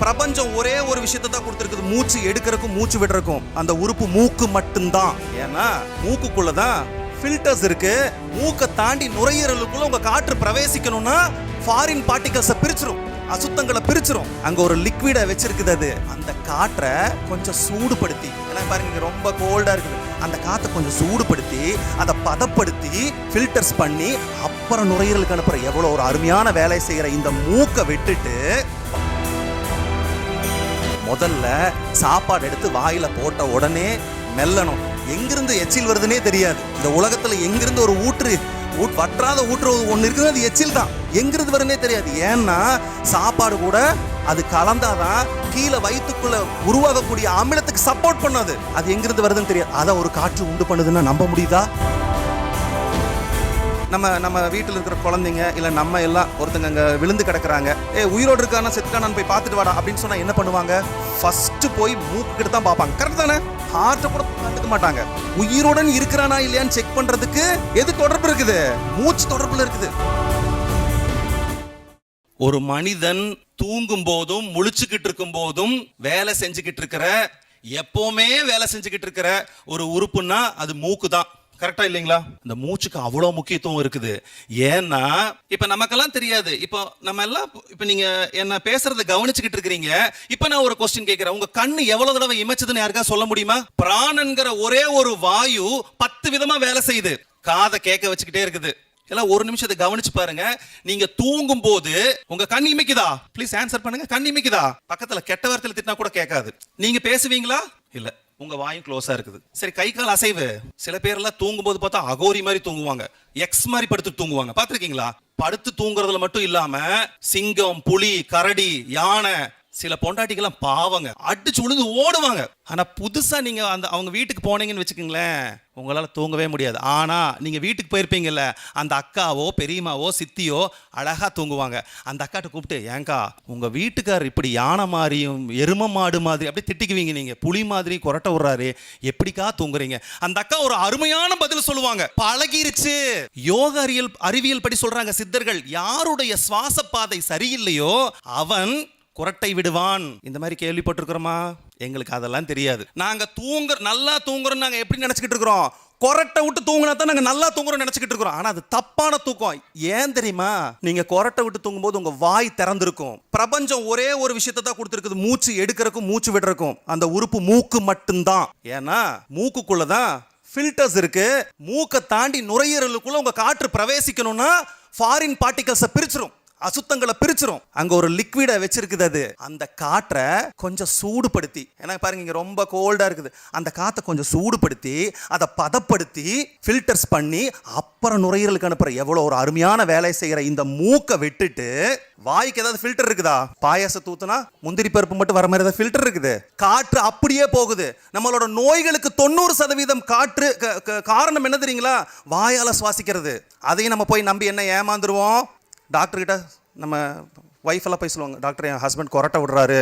பிரபஞ்சம் ஒரே ஒரு விஷயத்தை தான் கொடுத்திருக்குது, மூச்சு எடுக்கிறதுக்கும் மூச்சு விடுறதுக்கும். அந்த உறுப்பு மூக்கு மட்டும்தான். ஏன்னா மூக்குக்குள்ளதான் ஃபில்டர்ஸ் இருக்கு. மூக்கை தாண்டி நுரையீரலுக்குள்ள உங்க காற்று பிரவேசிக்கணும்னா ஃபாரின் பார்ட்டிகல்ஸை பிரிச்சிரும், அசுத்தங்களை பிரிச்சிரும். அங்க ஒரு லிக்விட வச்சிருக்குது. அது அந்த காற்றை கொஞ்சம் சூடுபடுத்தி, ஏன்னா பாருங்க இங்க ரொம்ப கோல்டா இருக்குது, அந்த காற்றை கொஞ்சம் சூடுபடுத்தி அதை பதப்படுத்தி ஃபில்டர்ஸ் பண்ணி அப்புறம் நுரையீரலுக்கு அனுப்புற எவ்வளவு ஒரு அருமையான வேலை செய்யற இந்த மூக்கை விட்டுட்டு முதல்ல சாப்பாடு எடுத்து வாயில போட்ட உடனே மெல்லணும். எங்கிருந்து எச்சில் வருதுன்னே தெரியாது. இந்த உலகத்துல எங்கிருந்து ஒரு வற்றாத ஊற்று ஒன்று இருக்குது, அது எச்சில் தான். எங்கிருந்து வருதுன்னே தெரியாது. ஏன்னா சாப்பாடு கூட அது கலந்தாதான் கீழே வயிற்றுக்குள்ள உருவாகக்கூடிய அமிலத்துக்கு சப்போர்ட் பண்ணது. அது எங்கிருந்து வருதுன்னு தெரியாது. அதை ஒரு காற்று உண்டு பண்ணுதுன்னா நம்ப முடியுதா? நம்ம வீட்டில் இருக்கிற குழந்தைங்க இல்லை நம்ம எல்லாம் ஒருத்தங்க அங்கே விழுந்து கிடக்குறாங்க, உயிரோடு இருக்கானா செத்துக்கானான்னு போய் பார்த்துட்டு வாடா அப்படின்னு சொன்னால் என்ன பண்ணுவாங்க? ஃபர்ஸ்ட் போய் மூக்கு கிட்ட தான் பார்ப்பாங்க. கரெக்ட் தானே? ஹார்ட்டை கூட பார்த்துக்க மாட்டாங்க. உயிருடன் இருக்கிறானா இல்லையான்னு செக் பண்றதுக்கு எது தொடர்பு இருக்குது? மூச்சு தொடர்புல இருக்குது. ஒரு மனிதன் தூங்கும் போதும் முழிச்சுக்கிட்டு இருக்கும் போதும் வேலை செஞ்சுக்கிட்டு இருக்கிற, எப்பவுமே வேலை செஞ்சுக்கிட்டு இருக்கிற ஒரு உறுப்புன்னா அது மூக்கு தான். கரெக்டா இல்லைங்களா? இந்த மூச்சுக்கு அவ்வளவு முக்கியத்துவம் இருக்குது. ஏன்னா இப்ப நமக்கெல்லாம் தெரியாது. இப்போ நம்ம எல்லாம் இப்ப நீங்க என்ன பேசுறத கவனிச்சுக்கிட்டு இருக்கிறீங்க. இப்ப நான் ஒரு கொஸ்டின் கேட்கிறேன், உங்க கண்ணு எவ்வளவு தடவை இமைச்சதுன்னு யாருக்கா சொல்ல முடியுமா? பிராணன்கிற ஒரே ஒரு வாயு 10 விதமா வேலை செய்யுது. காதை கேட்க வச்சுக்கிட்டே இருக்குது. எல்லாம் ஒரு நிமிஷத்தை கவனிச்சு பாருங்க. நீங்க தூங்கும் போது உங்க கண் இமைக்குதா? ப்ளீஸ் ஆன்சர் பண்ணுங்க. கண் இமைக்குதா? பக்கத்துல கெட்ட வார்த்தையில திட்டினா கூட கேட்காது. நீங்க பேசுவீங்களா? இல்ல, உங்க வாயும் க்ளோஸா இருக்குது. சரி, கை கால் அசைவு. சில பேர் எல்லாம் தூங்கும் போது பார்த்தா அகோரி மாதிரி தூங்குவாங்க, எக்ஸ் மாதிரி படுத்து தூங்குவாங்க. பாத்திருக்கீங்களா? படுத்து தூங்குறதுல மட்டும் இல்லாம சிங்கம், புலி, கரடி, யானை, சில பொண்டாட்டிகள்லாம் பாவங்க அடிச்சு விழுந்து ஓடுவாங்க. ஆனா புதுசா நீங்க அவங்க வீட்டுக்கு போனீங்கன்னு வச்சுக்கோங்களேன், உங்களால தூங்கவே முடியாது. ஆனா நீங்க வீட்டுக்கு போயிருப்பீங்கல்ல, அந்த அக்காவோ பெரியம்மாவோ சித்தியோ அழகா தூங்குவாங்க. அந்த அக்காட்ட கூப்பிட்டு, ஏங்கா உங்க வீட்டுக்காரர் இப்படி யானை மாதிரியும் எரும மாடு மாதிரி அப்படி திட்டிக்குவீங்க, நீங்க புலி மாதிரி கொரட்டை விடுறாரு, எப்படிக்கா தூங்குறீங்க? அந்த அக்கா ஒரு அருமையான பதில் சொல்லுவாங்க, பழகிருச்சு. யோக அறிவியல் படி சொல்றாங்க சித்தர்கள், யாருடைய சுவாச பாதை சரியில்லையோ அவன் குரட்டை விடுவான். இந்த மாதிரி கேள்விப்பட்டிருக்கிறோமா? எங்களுக்கு அதெல்லாம் தெரியாது. நாங்க நல்லா தூங்குறோம் நாங்க எப்படி நினைச்சுக்கிட்டு இருக்கிறோம்? கொரட்டை விட்டு தூங்கினா தான் நாங்க நல்லா தூங்குறோம் நினைச்சுக்கிட்டு இருக்கிறோம். ஆனா அது தப்பான தூக்கம். ஏன் தெரியுமா? நீங்க கொரட்டை விட்டு தூங்கும் போது உங்க வாய் திறந்திருக்கும். பிரபஞ்சம் ஒரே ஒரு விஷயத்தை தான் கொடுத்திருக்குது, மூச்சு எடுக்கிறதுக்கும் மூச்சு விடுறதுக்கும். அந்த உறுப்பு மூக்கு மட்டும்தான். ஏன்னா மூக்குக்குள்ளதான் ஃபில்டர்ஸ் இருக்கு. மூக்கை தாண்டி நுரையீரலுக்குள்ள உங்க காற்று பிரவேசிக்கணும்னா ஃபாரின் பார்ட்டிகல்ஸை பிரிச்சிரும், அசுத்தங்களை பிரிச்சிரும். அங்க ஒரு லிக்விட வச்சிருக்குது. அது அந்த காற்றை கொஞ்சம் சூடுபடுத்தி, ஏன்னா பாருங்க இங்க ரொம்ப கோல்டா இருக்குது, அந்த காற்றை கொஞ்சம் சூடுபடுத்தி அதை பதப்படுத்தி ஃபில்டர்ஸ் பண்ணி அப்புறம் நுரையீரலுக்கு அனுப்புற எவ்வளவு ஒரு அருமையான வேலை செய்யற இந்த மூக்கை விட்டுட்டு, வாய்க்கு ஏதாவது ஃபில்டர் இருக்குதா? பாயாச தூத்துனா முந்திரி பருப்பு மட்டும் வர மாதிரி ஏதாவது ஃபில்டர் இருக்குது? காற்று அப்படியே போகுது. நம்மளோட நோய்களுக்கு 90% காற்று காரணம் என்ன தெரியுங்களா? வாயால சுவாசிக்கிறது. அதையும் நம்ம போய் நம்பி என்ன ஏமாந்துருவோம்? டாக்டர்கிட்ட நம்ம ஒய்ஃப் எல்லாம் போய் சொல்லுவாங்க, டாக்டர் என் ஹஸ்பண்ட் கொரட்டை விடுறாரு.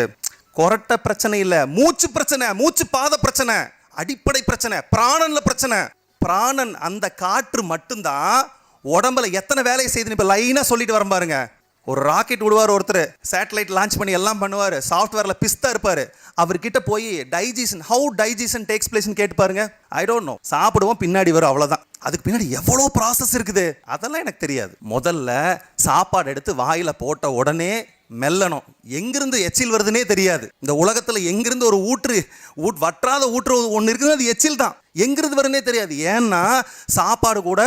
கொரட்டை பிரச்சனை இல்லை, மூச்சு பிரச்சனை, மூச்சு பாத பிரச்சனை, அடிப்படை பிரச்சனை, பிராணன்ல பிரச்சனை. பிராணன் அந்த காற்று மட்டும்தான் உடம்புல எத்தனை வேலையை செய்யுதுன்னு இப்ப லைனா சொல்லிட்டு வர பாருங்க. ஒரு ராக்கெட் விடுவார் ஒருத்தர், சேட்டலைட் லான்ச் பண்ணி எல்லாம் பண்ணுவார், சாஃப்ட்வேர்ல பிஸ்தா இருப்பாரு. அவர்கிட்ட போய் ஹவு டைஜஷன் டேக்ஸ் பிளேஸ்னு கேட்டு பாருங்க. I don't know. சாப்பிடுவோம், பின்னாடி வரும், அவ்வளவுதான். அதுக்கு பின்னாடி எவ்வளோ ப்ராசஸ் இருக்குது அதெல்லாம் எனக்கு தெரியாது. முதல்ல சாப்பாடு எடுத்து வாயில போட்ட உடனே மெல்லணும். எங்கிருந்து எச்சில் வருதுன்னே தெரியாது. இந்த உலகத்துல எங்கிருந்து ஒரு வற்றாத ஊற்று ஒன்று இருக்குது, அது எச்சில் தான். எங்கிருந்து வருதுன்னே தெரியாது. ஏன்னா சாப்பாடு கூட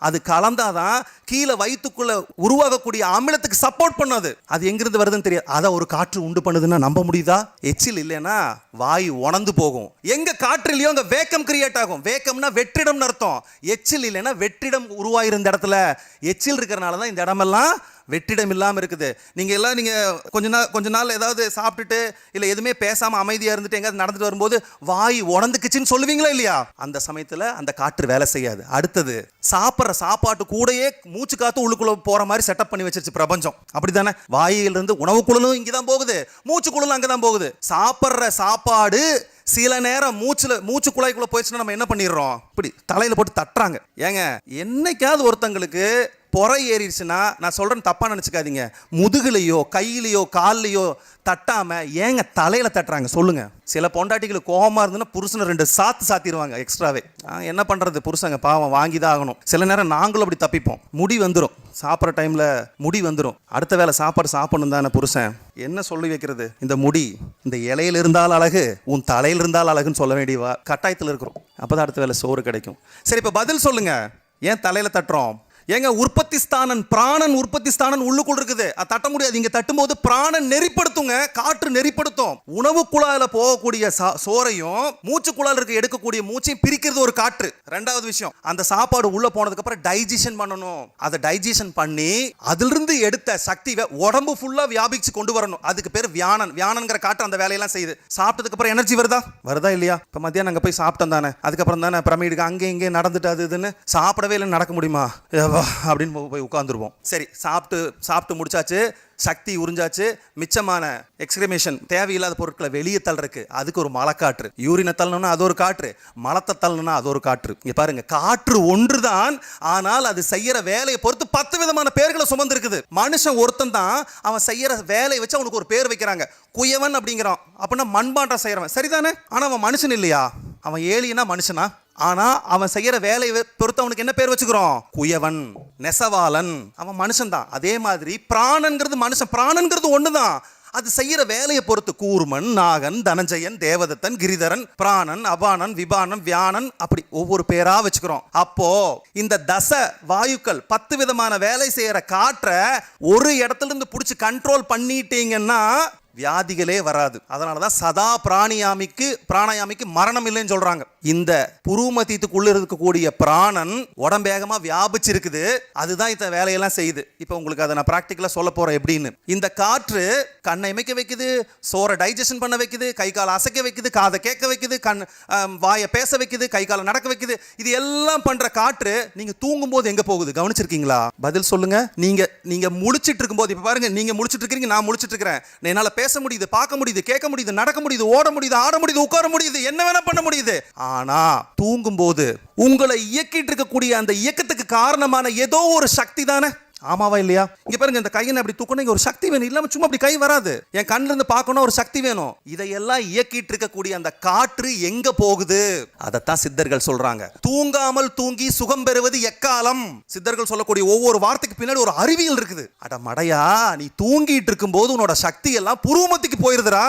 அது கலந்தாதான் கீழே வயிற்றுக்குள்ள உருவாகக்கூடிய அமிலத்துக்கு சப்போர்ட் பண்ணது. அது எங்கிருந்து வருதுன்னு தெரியாது. அதை ஒரு காற்று உண்டு பண்ணுதுன்னா நம்ப முடியுதா? எச்சில் இல்லைன்னா வாய் உணர்ந்து போகும். எங்க காற்று இல்லையோ அங்க வேக்கம் கிரியேட் ஆகும். வேக்கம்னா வெற்றிடம்னு அர்த்தம். எச்சில் இல்லைன்னா வெற்றிடம் உருவாயிருந்த இடத்துல எச்சில் இருக்கிறனாலதான் இந்த இடமெல்லாம் வெற்றிடம் இல்லாமல் இருக்குது. கொஞ்ச நாள் ஏதாவது சாப்பிட்டுட்டு இல்லை எதுவுமே பேசாமல் அமைதியாக இருந்துட்டு எங்கேயாவது நடந்துட்டு வரும்போது வாய் உணர்ந்துக்குச்சின்னு சொல்லுவீங்களா இல்லையா? அந்த சமயத்தில் அந்த காற்று வேலை செய்யாது. அடுத்தது சாப்பிட்ற சாப்பாட்டு கூடயே மூச்சு காத்து உள்ளுக்குள்ள போகிற மாதிரி செட்டப் பண்ணி வச்சிருச்சு பிரபஞ்சம். அப்படி தானே? வாயிலிருந்து உணவு குழலும் இங்கே தான் போகுது, மூச்சு குழலும் அங்கே தான் போகுது. சாப்பிட்ற சாப்பாடு சில நேரம் மூச்சு குழாய்க்குள்ள போயிடுச்சுன்னா நம்ம என்ன பண்ணிடுறோம்? இப்படி தலையில போட்டு தட்டுறாங்க. ஏங்க, என்னைக்காவது ஒருத்தங்களுக்கு பொறை ஏறிடுச்சுன்னா நான் சொல்றேன் தப்பா நினைச்சுக்காதீங்க, முதுகுலையோ கையிலையோ கால்லையோ தட்டாம ஏங்க தலையில தட்டுறாங்க சொல்லுங்க. சில பொண்டாட்டிகளுக்கு கோபமா இருந்துன்னா புருஷனை 2 சாத்திடுவாங்க எக்ஸ்ட்ராவே. என்ன பண்றது, புருஷங்க பாவம் வாங்கிதான் ஆகணும். சில நேரம் நாங்களும் அப்படி தப்பிப்போம். முடி வந்துடும், சாப்பிட்ற டைம்ல முடி வந்துடும். அடுத்த வேளை சாப்பாடு சாப்பிடணும் தானே புருஷன். என்ன சொல்லி வைக்கிறது, இந்த முடி இந்த இலையில இருந்தால் அழகு, உன் தலையில இருந்தால் அழகுன்னு சொல்ல வேண்டிய கட்டாயத்தில் இருக்கிறோம். அப்பதான் அடுத்த வேளை சோறு கிடைக்கும். சரி, இப்ப பதில் சொல்லுங்க, ஏன் தலையில தட்டுறோம்? ஏங்க உற்பத்தி ஸ்தானன், பிராணன் உற்பத்தி ஸ்தானன் உள்ளுக்குள் இருக்குது, அது தட்ட முடியாது. இங்க தட்டும்போது பிராணன் நெறிப்படுத்துங்க, காற்று நெறிப்படுத்தும். உணவு குழாயில போகக்கூடிய சோறையும் மூச்சு குழாயில இருக்க எடுக்கக்கூடிய மூச்சையும் பிரிக்கிறது ஒரு காற்று. ரெண்டாவது விஷயம், அந்த சாப்பாடு உள்ள போனதுக்கு அப்புறம் டைஜஷன் பண்ணணும். அதை டைஜஷன் பண்ணி அதிலிருந்து எடுத்த சக்தி உடம்பு ஃபுல்லா வியாபிச்சு கொண்டு வரணும். அதுக்கு பேர் வியானன். வியானங்கிற காற்று அந்த வேலையெல்லாம் செய்யுது. சாப்பிட்டதுக்கு அப்புறம் எனர்ஜி வருதா இல்லையா? இப்ப மத்தியானம் அங்க போய் சாப்பிட்டோம் தானே, அதுக்கப்புறம் தானே பிரமிடுக்கு அங்கே இங்கே நடந்துட்டு அது இதுன்னு சாப்பிடவே இல்லை, நடக்க முடியுமா அப்படின்னு போய் உட்காந்துருவோம். சரி, சாப்பிட்டு முடிச்சாச்சு, சக்தி உறிஞ்சாச்சு, மிச்சமான எக்ஸ்கிரிமேஷன் தேவையில்லாத பொருட்களை வெளியே தள்ளுறதுக்கு அதுக்கு ஒரு மலைக்காற்று. யூரினை தள்ளணும்னா அது ஒரு காற்று, மலத்தை தள்ளணும்னா அது ஒரு காற்று. இங்க பாருங்க, காற்று ஒன்றுதான், ஆனால் அது செய்யற வேலையை பொறுத்து 10 விதமான பேர்களை சுமந்து இருக்குது. மனுஷன் ஒருத்தன் தான், அவன் செய்யற வேலையை வச்சு அவனுக்கு ஒரு பேர் வைக்கிறாங்க, குயவன் அப்படிங்கிறான். அப்படின்னா மண்பாண்டம் செய்யறவன், சரிதானே? ஆனா அவன் மனுஷன் இல்லையா? அவன் ஏலியனா மனுஷனா? ஆனா அவன் செய்யற வேலையை பொறுத்து அவனுக்கு என்ன பேர் வச்சுக்கிறோம்? குயவன், நெசவாளன். அவன் மனுஷன் தான். அதே மாதிரி பிராணன்கிறது மனுஷன், பிராணன்கிறது ஒண்ணுதான், அது செய்யற வேலையை பொறுத்து கூர்மன், நாகன், தனஞ்சயன், தேவதத்தன், கிரிதரன், பிராணன், அபானன், விபானன், வியானன், அப்படி ஒவ்வொரு பேரா வச்சுக்கிறோம். அப்போ இந்த தச வாயுக்கள் 10 விதமான வேலை செய்யற காற்றை ஒரு இடத்துல இருந்து பிடிச்சி கண்ட்ரோல் பண்ணிட்டீங்கன்னா வியாதிகளே வராது. அதனாலதான் சதா பிராணாயாமிக்கு மரணம் இல்லைன்னு சொல்றாங்க. இந்த புருமத்தியத்துக்குள்ள இருக்கக்கூடிய பிராணன் உடம்பேகமா வியாபிச்சிருக்குது, அதுதான் இந்த வேலையெல்லாம் செய்யுது. இப்போ உங்களுக்கு அதை நான் பிராக்டிக்கலா சொல்ல போறேன் எப்படின்னு. இந்த காற்று கண்ணை இமைக்க வைக்குது, சோறை டைஜஷன் பண்ண வைக்குது, கை காலை அசைக்க வைக்குது, காதை கேட்க வைக்குது, வாயை பேச வைக்குது, கை காலை நடக்க வைக்குது. இது எல்லாம் பண்ற காற்று நீங்க தூங்கும் போது எங்க போகுது கவனிச்சிருக்கீங்களா? பதில் சொல்லுங்க. நீங்க முழிச்சிட்டு இருக்கும்போது, இப்ப பாருங்க, நீங்க முழிச்சிட்டு இருக்கீங்க, நான் முழிச்சிட்டு இருக்கிறேன். என்னால பேச முடியுது, பார்க்க முடியுது, கேட்க முடியுது, நடக்க முடியுது, ஓட முடியுது, ஆட முடியுது, உட்கார முடியுது, என்ன வேணா பண்ண முடியுது. ஆனா தூங்கும் போது உங்களை இயக்கிட்டு இருக்கக்கூடிய அந்த இயக்கத்துக்கு காரணமான ஏதோ ஒரு சக்தி தானே. ஆமாவா இல்லையா? இங்க பாருங்க, இந்த கையை அப்படி தூக்கணும், ஒரு சக்தி வேணும். இல்லாம சும்மா அப்படி கை வராது. என் கண்ணுல இருந்து பார்க்கணும், ஒரு சக்தி வேணும். இதையெல்லாம் இயக்கிட்டு இருக்கக்கூடிய அந்த காற்று எங்க போகுது? அதைத்தான் சித்தர்கள் சொல்றாங்க. தூங்காமல் தூங்கி சுகம் பெறுவது எக்காலம். சித்தர்கள் சொல்லக்கூடிய ஒவ்வொரு வார்த்தைக்கு பின்னாடி ஒரு அறிவியல் இருக்குது. அட மடையா, நீ தூங்கிட்டு இருக்கும் போது உன்னோட சக்தி எல்லாம் புருவமத்திக்கு போயிருதுடா.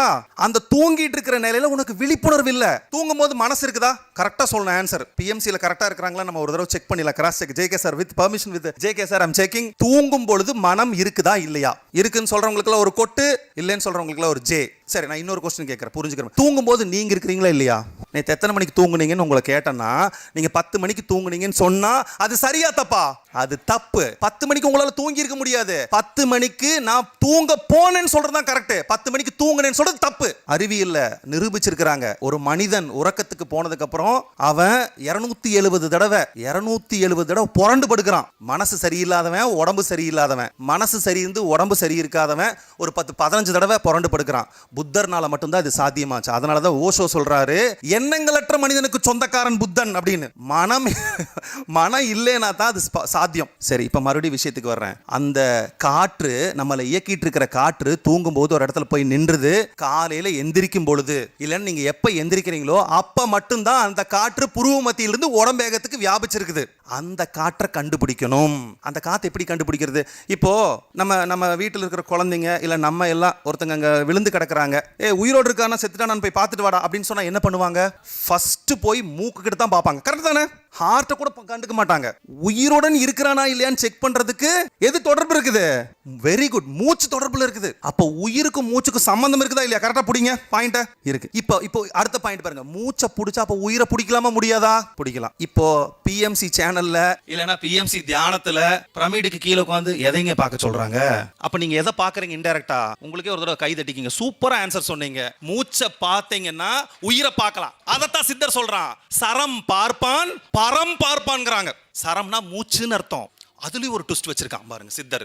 அந்த தூங்கிட்டு இருக்கிற நிலையில உனக்கு விழிப்புணர்வு இல்ல. தூங்கும் போது மனசு இருக்குதா? கரெக்டா சொல்லணும் ஆன்சர். பிஎம்சில கரெக்டா இருக்கிறாங்களா நம்ம ஒரு தடவை செக் பண்ணிடலாம். Cross check. JK sir, with permission, with JK sir, I'm checking. தூங்கும் பொழுது மனம் இருக்குதா இல்லையா? இருக்குன்னு சொல்றவங்களுக்கு ஒரு கொட்டு, இல்லைன்னு சொல்றவங்களுக்கு ஒரு ஜே. சரி, நான் இன்னொரு கொஸ்டின் கேட்கறேன், புரிஞ்சுக்கிறேன். தூங்கும் போது நீங்க இருக்கிறீங்களா இல்லையா? நேற்று எத்தனை மணிக்கு தூங்குனீங்கன்னு உங்களை கேட்டேன்னா, நீங்க 10 மணிக்கு தூங்குனீங்கன்னு சொன்னா அது சரியா தப்பா? அது தப்பு. 10 மணிக்கு உங்களால தூங்கி இருக்க முடியாது. 10 மணிக்கு நான் தூங்க போனேன்னு சொல்றதுதான் கரெக்ட். 10 மணிக்கு தூங்குனேன்னு சொல்றது தப்பு. அறிவியல்ல நிரூபிச்சிருக்கிறாங்க. ஒரு மனிதன் உறக்கத்துக்கு போனதுக்கு அப்புறம் அவன் 270 தடவை புரண்டு படுக்கிறான். மனசு சரியில்லாதவன், உடம்பு சரியில்லாதவன், மனசு சரியிருந்து உடம்பு சரி இருக்காதவன் ஒரு 10-15 தடவை புரண்டு படுக்கிறான். புத்தர்னால மட்டும்தான் இது சாத்தியமாச்சு. அதனாலதான் ஓஷோ சொல்றாரு, எண்ணங்களற்ற மனிதனுக்கு சொந்தக்காரன் புத்தன் அப்படின்னு. மனம் இல்லைன்னா தான் அது சாத்தியம். சரி, இப்ப மறுபடியும் விஷயத்துக்கு வர்றேன். அந்த காற்று நம்மளை இயக்கிட்டு இருக்கிற காற்று தூங்கும் போது ஒரு இடத்துல போய் நின்றுது. காலையில எந்திரிக்கும் பொழுது, இல்லைன்னு நீங்க எப்ப எந்திரிக்கிறீங்களோ அப்ப மட்டும்தான் அந்த காற்று புருவ மத்தியிலிருந்து உடம்பேகத்துக்கு வியாபிச்சிருக்குது. அந்த காற்றை கண்டுபிடிக்கணும். அந்த காற்று எப்படி கண்டுபிடிக்கிறது? இப்போ நம்ம வீட்டில் இருக்கிற குழந்தைங்க இல்ல நம்ம எல்லாம் ஒருத்தங்க அங்க விழுந்து கிடக்குறாங்க, உயிரோடு இருக்கானா செத்துட்டானு போய் பார்த்துட்டு வாடா அப்படின்னு சொன்னா என்ன பண்ணுவாங்க? ஃபர்ஸ்ட் போய் மூக்கு கிட்ட தான் பார்ப்பாங்க. கரெக்ட் தானே? ஹார்ட்டை கூட கண்டுக்க மாட்டாங்க. உயிருடன் இருக்கிறானா இல்லையான்னு செக் பண்றதுக்கு எது தொடர்பு இருக்குது? வெரி குட், மூச்சு தொடர்புல இருக்குது. அப்போ உயிருக்கும் மூச்சுக்கும் சம்பந்தம் இருக்குதா இல்லையா? கரெக்டா புடிங்க பாயிண்ட. இருக்கு. இப்போ அடுத்த பாயிண்ட் பாருங்க. மூச்சை புடிச்சா அப்போ உயிரை பிடிக்கலாமா முடியாதா? பிடிக்கலாம். இப்போ பிஎம்சி சேனல்ல இல்லனா பிஎம்சி தியானத்துல பிரமிடுக்கு கீழே உட்கார்ந்து எதைங்க பார்க்க சொல்றாங்க. அப்ப நீங்க எதை பாக்குறீங்க? இன்டைரக்டா உங்களுக்கே ஒரு தடவை கை தட்டிக்கிங்க. சூப்பரா ஆன்சர் சொன்னீங்க. மூச்சை பார்த்தீங்கன்னா உயிரை பார்க்கலாம். அதத்தான் சித்தர் சொல்றான். சரம் பார்ப்பான், பரம் பார்ப்பான்ங்கறாங்க. சரம்னா மூச்சுன்னு அர்த்தம். அதுலயும் ஒரு ட்விஸ்ட் வச்சிருக்கான் பாருங்க சித்தர்.